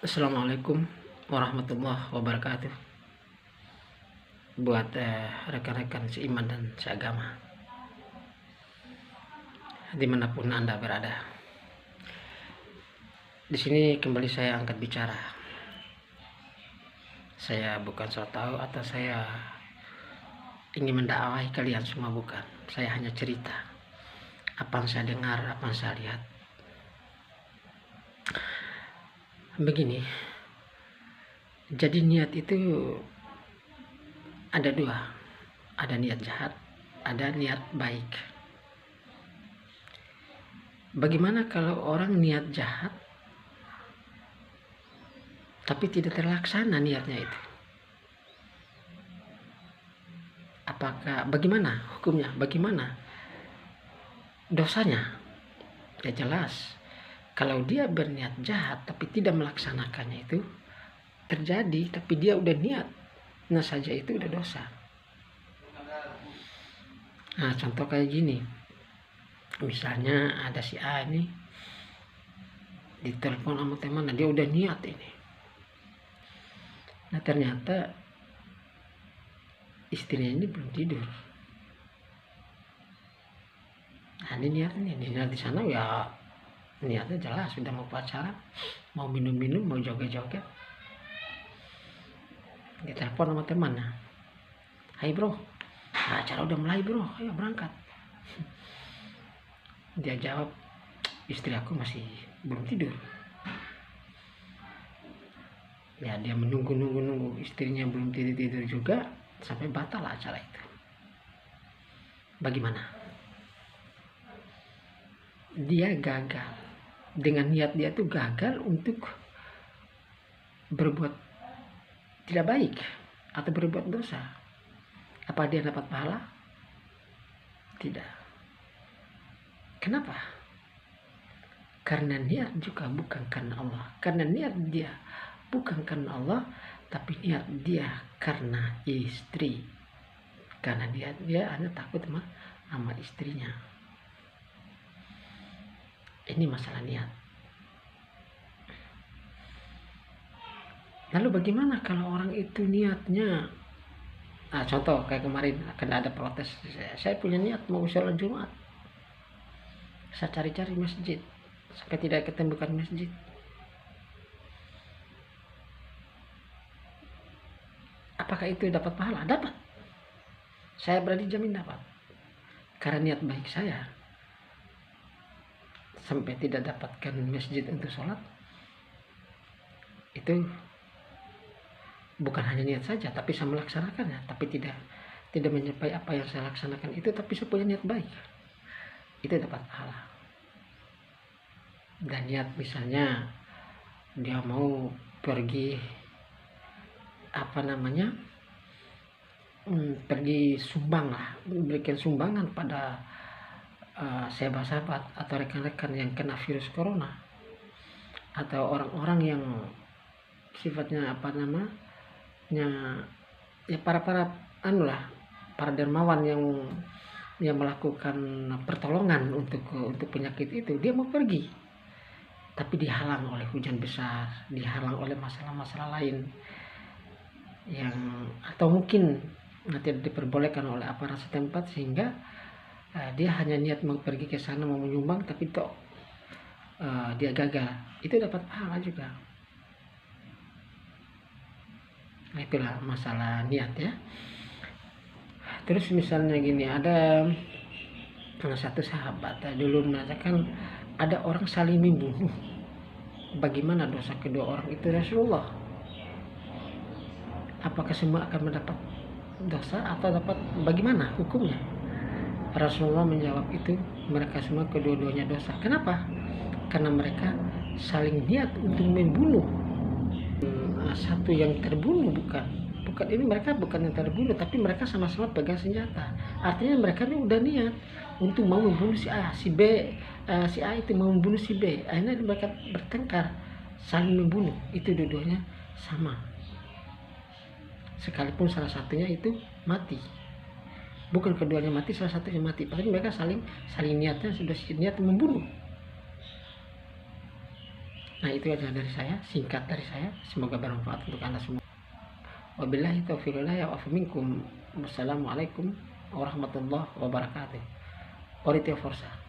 Assalamualaikum warahmatullahi wabarakatuh. Buat rekan-rekan seiman dan seagama dimanapun Anda berada. Di sini kembali saya angkat bicara. Saya bukan so tahu atau saya ingin mendakwahi kalian semua, bukan. Saya hanya cerita apa yang saya dengar, apa yang saya lihat. Begini, jadi niat itu ada dua, ada niat jahat, ada niat baik. Bagaimana kalau orang niat jahat tapi tidak terlaksana niatnya itu? Apakah bagaimana hukumnya? Bagaimana dosanya? Ya jelas, kalau dia berniat jahat tapi tidak melaksanakannya itu terjadi, tapi dia udah niat, nah saja itu udah dosa. Nah contoh kayak gini, misalnya ada si A ini ditelepon sama teman, nah dia udah niat ini, nah ternyata istrinya ini belum tidur. Nah ini niatnya, di sana ya niatnya jelas sudah mau pacaran, mau minum-minum, mau joget-joget. Ditelepon sama temannya, "Hai bro, nah, acara udah mulai bro, ayo berangkat." Dia jawab, "Istri aku masih belum tidur." Ya dia menunggu istrinya belum tidur juga, sampai batal acara itu. Bagaimana? Dia gagal, dengan niat dia tuh gagal untuk berbuat tidak baik atau berbuat dosa. Apa dia dapat pahala? Tidak. Kenapa? Karena niat juga bukan karena Allah. Karena niat dia bukan karena Allah, tapi niat dia karena istri. Karena dia hanya takut sama istrinya. Ini masalah niat. Lalu bagaimana kalau orang itu niatnya, nah contoh kayak kemarin akan ada protes, saya punya niat mau sholat Jumat, saya cari-cari masjid sampai tidak ketemukan masjid. Apakah itu dapat pahala? Dapat. Saya berani jamin dapat. Karena niat baik saya sampai tidak dapatkan masjid untuk sholat, itu bukan hanya niat saja, tapi saya melaksanakannya, tapi tidak mencapai apa yang saya laksanakan itu, tapi saya punya niat baik, itu dapat pahala. Dan niat misalnya dia mau pergi pergi sumbang lah, memberikan sumbangan pada sahabat-sahabat atau rekan-rekan yang kena virus corona, atau orang-orang yang sifatnya ya para dermawan yang melakukan pertolongan untuk penyakit itu. Dia mau pergi tapi dihalang oleh hujan besar, dihalang oleh masalah-masalah lain yang atau mungkin tidak diperbolehkan oleh aparat setempat, sehingga dia hanya niat mau pergi ke sana mau menyumbang, tapi dia gagal. Itu dapat pahala juga. Nah, itulah masalah niat ya. Terus misalnya gini, ada satu sahabat dulu mengatakan ada orang saling membunuh. Bagaimana dosa kedua orang itu Rasulullah? Apakah semua akan mendapat dosa atau dapat bagaimana hukumnya? Rasulullah menjawab itu, mereka semua kedua-duanya dosa. Kenapa? Karena mereka saling niat untuk membunuh. Satu yang terbunuh bukan ini, mereka bukan yang terbunuh, tapi mereka sama-sama pegang senjata. Artinya mereka ini udah niat untuk mau membunuh si A, si B, si A itu mau membunuh si B. Akhirnya mereka bertengkar, saling membunuh. Itu dua-duanya sama, sekalipun salah satunya itu mati. Bukan keduanya mati, salah satunya mati. Padahal mereka saling niatnya sudah niat membunuh. Nah, itu aja dari saya, singkat dari saya, semoga bermanfaat untuk Anda semua. Wabillahi taufiq walhidayah wa minkum. Wassalamualaikum warahmatullahi wabarakatuh. Orito Forza.